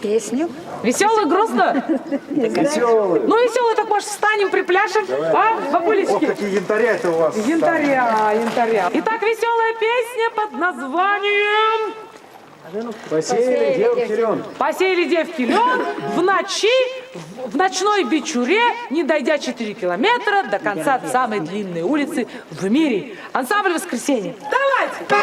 Песню. Веселую, грустную? Веселый. Ну, веселую, так, может, встанем, припляшем? А, бабулечки? Ох, какие янтаря-то у вас. Янтаря. Итак, веселая песня под названием... Посеяли девки лен. Посеяли девки лен в ночи, в ночной бичуре, не дойдя 4 километра до конца самой длинной улицы в мире. Ансамбль «Воскресенье». Давайте!